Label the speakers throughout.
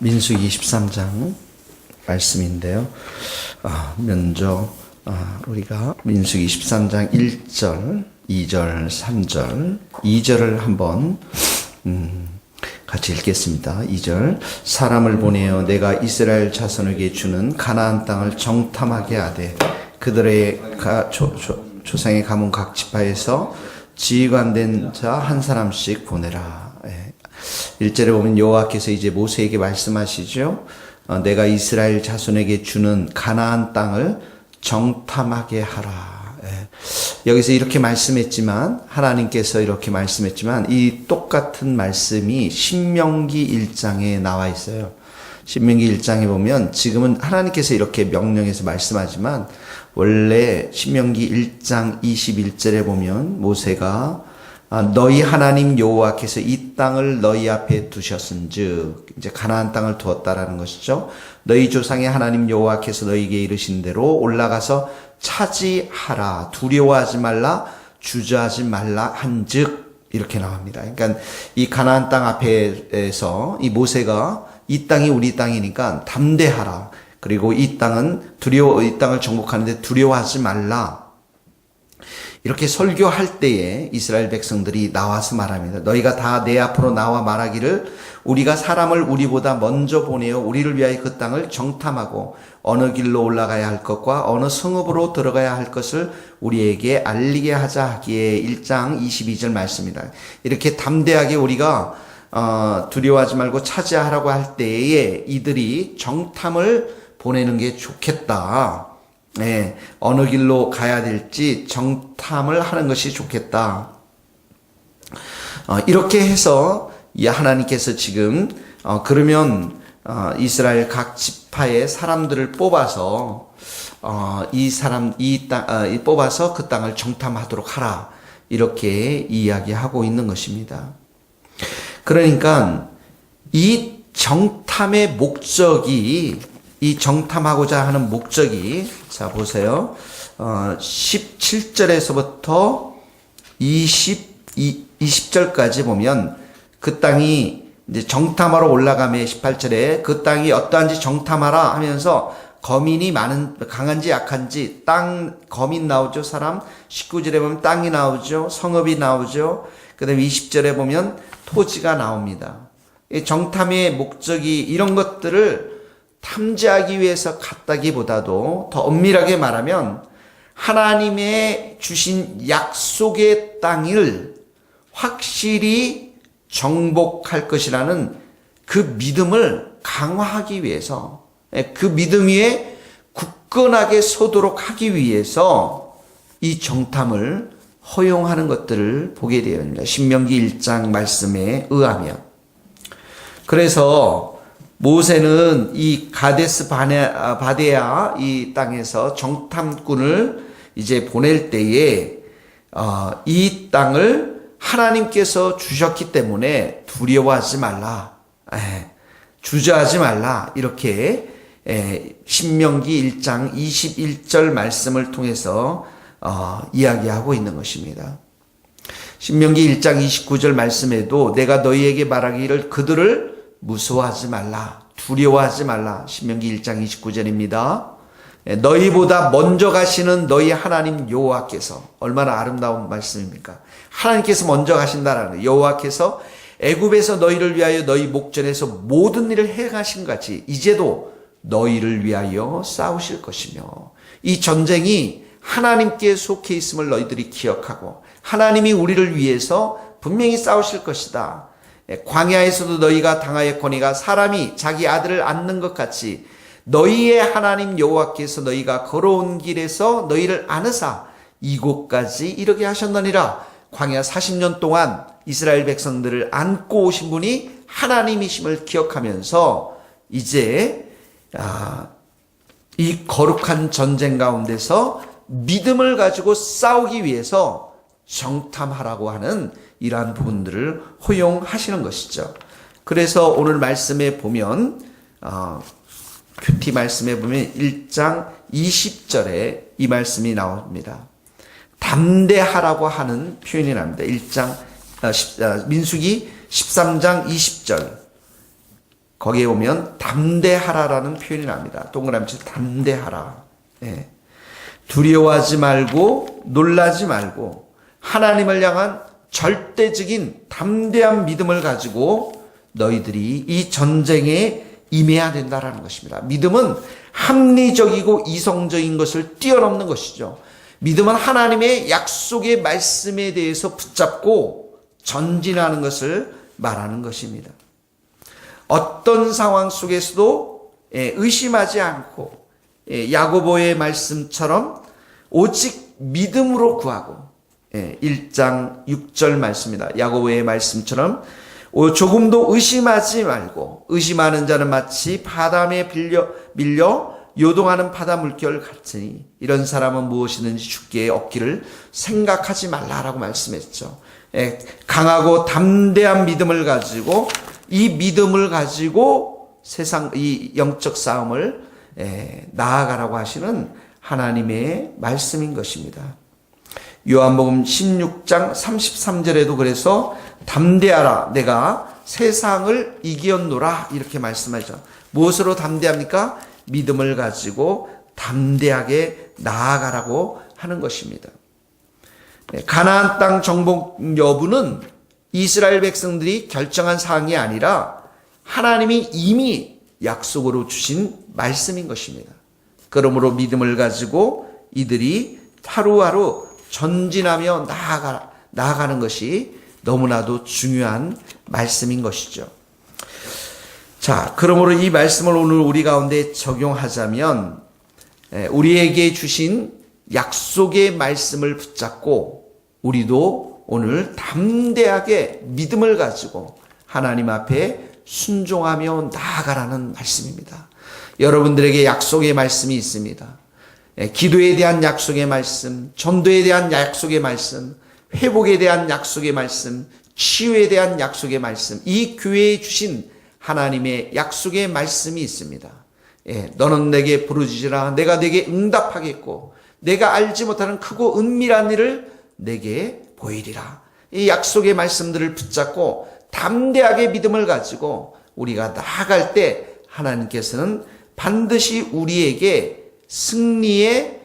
Speaker 1: 민수기 13장 말씀인데요. 먼저 우리가 민수기 13장 1절, 2절, 3절, 2절을 한번 같이 읽겠습니다. 2절. 사람을 보내어 내가 이스라엘 자손에게 주는 가나안 땅을 정탐하게 하되 그들의 조상의 가문 각 지파에서 지휘관된 자 한 사람씩 보내라. 1절에 보면 여호와께서 이제 모세에게 말씀하시죠. 내가 이스라엘 자손에게 주는 가나안 땅을 정탐하게 하라. 여기서 이렇게 말씀했지만, 하나님께서 이렇게 말씀했지만 이 똑같은 말씀이 신명기 1장에 나와 있어요. 신명기 1장에 보면 지금은 하나님께서 이렇게 명령해서 말씀하지만 원래 신명기 1장 21절에 보면 모세가 너희 하나님 여호와께서 이 땅을 너희 앞에 두셨은즉, 이제 가나안 땅을 두었다라는 것이죠. 너희 조상의 하나님 여호와께서 너희에게 이르신 대로 올라가서 차지하라. 두려워하지 말라, 주저하지 말라 한즉, 이렇게 나옵니다. 그러니까 이 가나안 땅 앞에서 이 모세가 이 땅이 우리 땅이니까 담대하라. 그리고 이 땅을 정복하는데 두려워하지 말라. 이렇게 설교할 때에 이스라엘 백성들이 나와서 말합니다. 너희가 다 내 앞으로 나와 말하기를 우리가 사람을 우리보다 먼저 보내어 우리를 위하여 그 땅을 정탐하고 어느 길로 올라가야 할 것과 어느 성읍으로 들어가야 할 것을 우리에게 알리게 하자 하기에 1장 22절 말씀입니다. 이렇게 담대하게 우리가 두려워하지 말고 차지하라고 할 때에 이들이 정탐을 보내는 게 좋겠다. 어느 길로 가야 될지 정탐을 하는 것이 좋겠다. 이렇게 해서 하나님께서 지금 그러면 이스라엘 각 지파의 사람들을 뽑아서 뽑아서 그 땅을 정탐하도록 하라. 이렇게 이야기하고 있는 것입니다. 그러니까 이 정탐의 목적이, 이 정탐하고자 하는 목적이, 자 보세요. 17절에서부터 20절까지 보면 그 땅이 이제 정탐하러 올라가며 18절에 그 땅이 어떠한지 정탐하라 하면서 거민이 강한지 약한지 거민 나오죠. 사람. 19절에 보면 땅이 나오죠. 성읍이 나오죠. 그 다음에 20절에 보면 토지가 나옵니다. 이 정탐의 목적이 이런 것들을 탐지하기 위해서 갔다기보다도 더 엄밀하게 말하면 하나님의 주신 약속의 땅을 확실히 정복할 것이라는 그 믿음을 강화하기 위해서, 그 믿음 위에 굳건하게 서도록 하기 위해서 이 정탐을 허용하는 것들을 보게 되었습니다. 신명기 1장 말씀에 의하면. 그래서 모세는 이 가데스 바네아 이 땅에서 정탐꾼을 이제 보낼 때에 이 땅을 하나님께서 주셨기 때문에 두려워하지 말라, 주저하지 말라, 이렇게 신명기 1장 21절 말씀을 통해서 이야기하고 있는 것입니다. 신명기 1장 29절 말씀에도 내가 너희에게 말하기를 그들을 무서워하지 말라, 두려워하지 말라. 신명기 1장 29절입니다. 너희보다 먼저 가시는 너희 하나님 여호와께서, 얼마나 아름다운 말씀입니까? 하나님께서 먼저 가신다라는 거예요. 여호와께서 애굽에서 너희를 위하여 너희 목전에서 모든 일을 행하신 같이 이제도 너희를 위하여 싸우실 것이며, 이 전쟁이 하나님께 속해 있음을 너희들이 기억하고 하나님이 우리를 위해서 분명히 싸우실 것이다. 광야에서도 너희가 당하였거니가 사람이 자기 아들을 안는 것 같이 너희의 하나님 여호와께서 너희가 걸어온 길에서 너희를 안으사 이곳까지 이르게 하셨느니라. 광야 40년 동안 이스라엘 백성들을 안고 오신 분이 하나님이심을 기억하면서 이제 이 거룩한 전쟁 가운데서 믿음을 가지고 싸우기 위해서 정탐하라고 하는 이러한 부분들을 허용하시는 것이죠. 그래서 오늘 말씀에 보면 큐티 말씀에 보면 1장 20절에 이 말씀이 나옵니다. 담대하라고 하는 표현이 나옵니다. 민수기 13장 20절. 거기에 보면 담대하라라는 표현이 납니다. 동그라미 쳐 담대하라. 예. 두려워하지 말고 놀라지 말고 하나님을 향한 절대적인 담대한 믿음을 가지고 너희들이 이 전쟁에 임해야 된다라는 것입니다. 믿음은 합리적이고 이성적인 것을 뛰어넘는 것이죠. 믿음은 하나님의 약속의 말씀에 대해서 붙잡고 전진하는 것을 말하는 것입니다. 어떤 상황 속에서도 의심하지 않고 야고보의 말씀처럼 오직 믿음으로 구하고 1장 6절 말씀입니다. 야고보의 말씀처럼 조금도 의심하지 말고 의심하는 자는 마치 바람에 밀려 요동하는 바다 물결 같으니 이런 사람은 무엇이든지 주께 얻기를 생각하지 말라라고 말씀했죠. 강하고 담대한 믿음을 가지고 이 믿음을 가지고 세상 이 영적 싸움을 나아가라고 하시는 하나님의 말씀인 것입니다. 요한복음 16장 33절에도 그래서 담대하라 내가 세상을 이기었노라 이렇게 말씀하죠. 무엇으로 담대합니까? 믿음을 가지고 담대하게 나아가라고 하는 것입니다. 가나안 땅 정복 여부는 이스라엘 백성들이 결정한 사항이 아니라 하나님이 이미 약속으로 주신 말씀인 것입니다. 그러므로 믿음을 가지고 이들이 하루하루 전진하며 나아가는 것이 너무나도 중요한 말씀인 것이죠. 자, 그러므로 이 말씀을 오늘 우리 가운데 적용하자면 우리에게 주신 약속의 말씀을 붙잡고 우리도 오늘 담대하게 믿음을 가지고 하나님 앞에 순종하며 나아가라는 말씀입니다. 여러분들에게 약속의 말씀이 있습니다. 기도에 대한 약속의 말씀, 전도에 대한 약속의 말씀, 회복에 대한 약속의 말씀, 치유에 대한 약속의 말씀, 이 교회에 주신 하나님의 약속의 말씀이 있습니다. 너는 내게 부르짖으라 내가 내게 응답하겠고 내가 알지 못하는 크고 은밀한 일을 내게 보이리라. 이 약속의 말씀들을 붙잡고 담대하게 믿음을 가지고 우리가 나아갈 때 하나님께서는 반드시 우리에게 승리를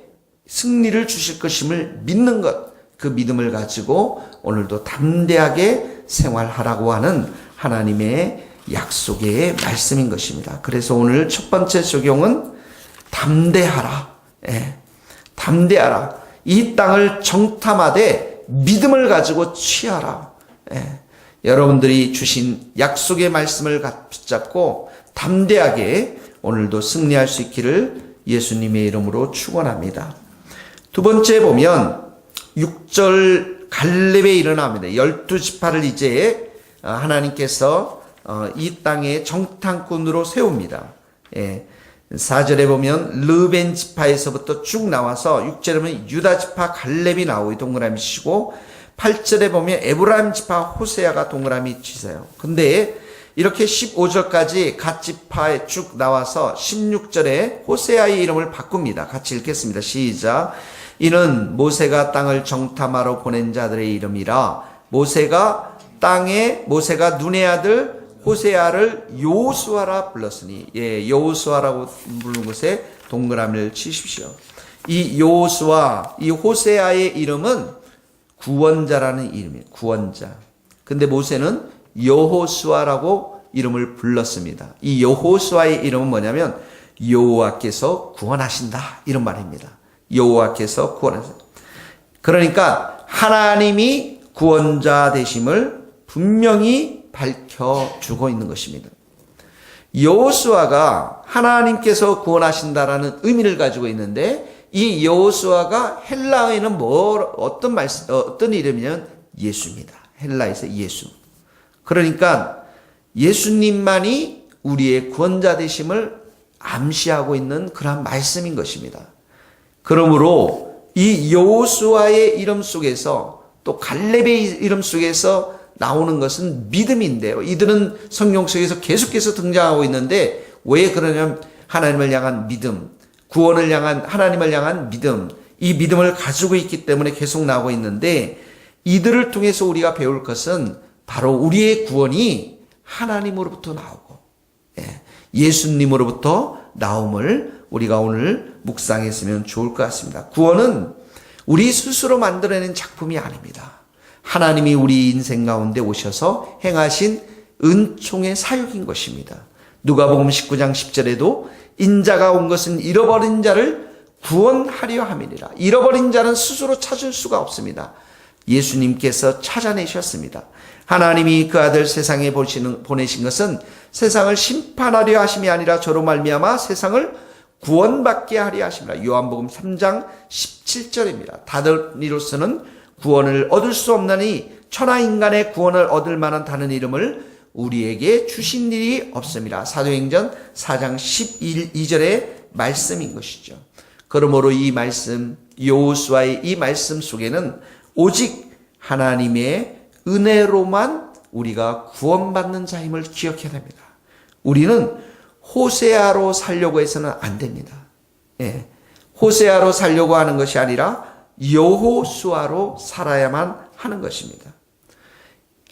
Speaker 1: 주실 것임을 믿는 것, 그 믿음을 가지고 오늘도 담대하게 생활하라고 하는 하나님의 약속의 말씀인 것입니다. 그래서 오늘 첫 번째 적용은 담대하라. 담대하라. 이 땅을 정탐하되 믿음을 가지고 취하라. 여러분들이 주신 약속의 말씀을 붙잡고 담대하게 오늘도 승리할 수 있기를 예수님의 이름으로 축원합니다. 두 번째 보면 6절 갈렙에 일어납니다. 12지파를 이제 하나님께서 이 땅에 정탐꾼으로 세웁니다. 4절에 보면 르벤 지파에서부터 쭉 나와서 6절에 보면 유다 지파 갈렙이 나오고 동그라미 치고 8절에 보면 에브라임 지파 호세아가 동그라미 치세요. 근데 이렇게 15절까지 갓 지파에 쭉 나와서 16절에 호세아의 이름을 바꿉니다. 같이 읽겠습니다. 시작. 이는 모세가 땅을 정탐하러 보낸 자들의 이름이라 모세가 눈의 아들 호세아를 여호수아라 불렀으니 여호수아라고 부르는 곳에 동그라미를 치십시오. 이 여호수아, 이 호세아의 이름은 구원자라는 이름이에요. 구원자. 근데 모세는 여호수아라고 이름을 불렀습니다. 이 여호수아의 이름은 뭐냐면 여호와께서 구원하신다 이런 말입니다. 여호와께서 구원하신다. 그러니까 하나님이 구원자 되심을 분명히 밝혀주고 있는 것입니다. 여호수아가 하나님께서 구원하신다라는 의미를 가지고 있는데 이 여호수아가 헬라어에는 어떤 이름이냐면 예수입니다. 헬라에서 예수. 그러니까 예수님만이 우리의 구원자 되심을 암시하고 있는 그런 말씀인 것입니다. 그러므로 이 여호수아의 이름 속에서 또 갈렙의 이름 속에서 나오는 것은 믿음인데요. 이들은 성경 속에서 계속해서 등장하고 있는데 왜 그러냐면 하나님을 향한 믿음, 구원을 향한 하나님을 향한 믿음, 이 믿음을 가지고 있기 때문에 계속 나오고 있는데 이들을 통해서 우리가 배울 것은 바로 우리의 구원이 하나님으로부터 나오고 예수님으로부터 나옴을 우리가 오늘 묵상했으면 좋을 것 같습니다. 구원은 우리 스스로 만들어낸 작품이 아닙니다. 하나님이 우리 인생 가운데 오셔서 행하신 은총의 사역인 것입니다. 누가복음 19장 10절에도 인자가 온 것은 잃어버린 자를 구원하려 함이니라. 잃어버린 자는 스스로 찾을 수가 없습니다. 예수님께서 찾아내셨습니다. 하나님이 그 아들 세상에 보내신 것은 세상을 심판하려 하심이 아니라 저로 말미암아 세상을 구원받게 하려 하심이라. 요한복음 3장 17절입니다. 다른 이로서는 구원을 얻을 수 없나니 천하 인간의 구원을 얻을 만한 다른 이름을 우리에게 주신 일이 없습니다. 사도행전 4장 12절의 말씀인 것이죠. 그러므로 이 말씀, 여호수아의 이 말씀 속에는 오직 하나님의 은혜로만 우리가 구원받는 자임을 기억해야 됩니다. 우리는 호세아로 살려고 해서는 안 됩니다. 예. 호세아로 살려고 하는 것이 아니라 여호수아로 살아야만 하는 것입니다.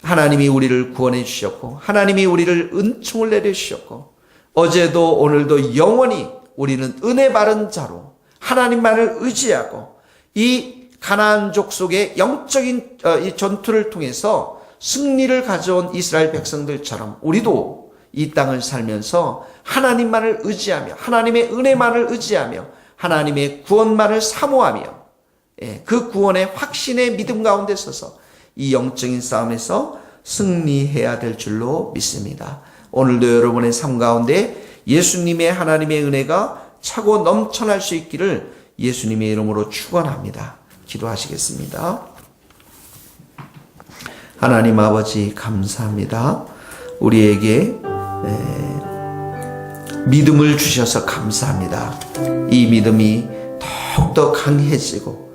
Speaker 1: 하나님이 우리를 구원해 주셨고 하나님이 우리를 은총을 내려 주셨고 어제도 오늘도 영원히 우리는 은혜 바른 자로 하나님만을 의지하고 이 가나안족 속의 영적인 이 전투를 통해서 승리를 가져온 이스라엘 백성들처럼 우리도 이 땅을 살면서 하나님만을 의지하며 하나님의 은혜만을 의지하며 하나님의 구원만을 사모하며 그 구원의 확신의 믿음 가운데 서서 이 영적인 싸움에서 승리해야 될 줄로 믿습니다. 오늘도 여러분의 삶 가운데 예수님의 하나님의 은혜가 차고 넘쳐날 수 있기를 예수님의 이름으로 축원합니다. 기도하시겠습니다. 하나님 아버지 감사합니다. 우리에게 믿음을 주셔서 감사합니다. 이 믿음이 더욱더 강해지고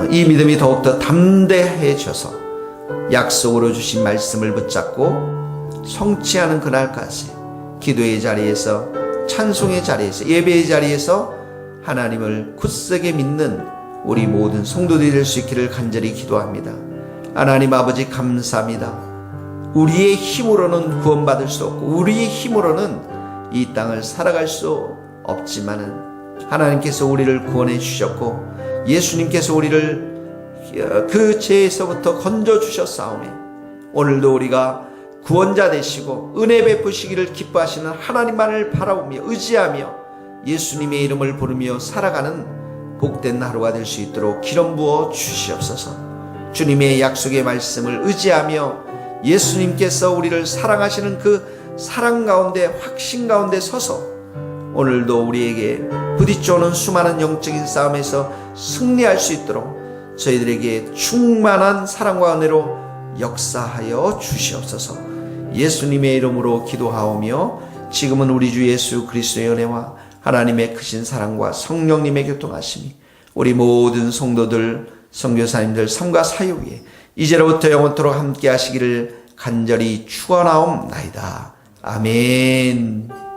Speaker 1: 이 믿음이 더욱더 담대해져서 약속으로 주신 말씀을 붙잡고 성취하는 그날까지 기도의 자리에서 찬송의 자리에서 예배의 자리에서 하나님을 굳세게 믿는 우리 모든 성도들이 될 수 있기를 간절히 기도합니다. 하나님 아버지 감사합니다. 우리의 힘으로는 구원받을 수 없고 우리의 힘으로는 이 땅을 살아갈 수 없지만은 하나님께서 우리를 구원해 주셨고 예수님께서 우리를 그 죄에서부터 건져 주셨사오니 오늘도 우리가 구원자 되시고 은혜 베푸시기를 기뻐하시는 하나님만을 바라보며 의지하며 예수님의 이름을 부르며 살아가는 복된 하루가 될 수 있도록 기름 부어 주시옵소서. 주님의 약속의 말씀을 의지하며 예수님께서 우리를 사랑하시는 그 사랑 가운데 확신 가운데 서서 오늘도 우리에게 부딪혀오는 수많은 영적인 싸움에서 승리할 수 있도록 저희들에게 충만한 사랑과 은혜로 역사하여 주시옵소서. 예수님의 이름으로 기도하오며 지금은 우리 주 예수 그리스도의 은혜와 하나님의 크신 사랑과 성령님의 교통하심이 우리 모든 성도들 선교사님들 삶과 사역에 이제로부터 영원토록 함께 하시기를 간절히 축원하옵나이다. 아멘.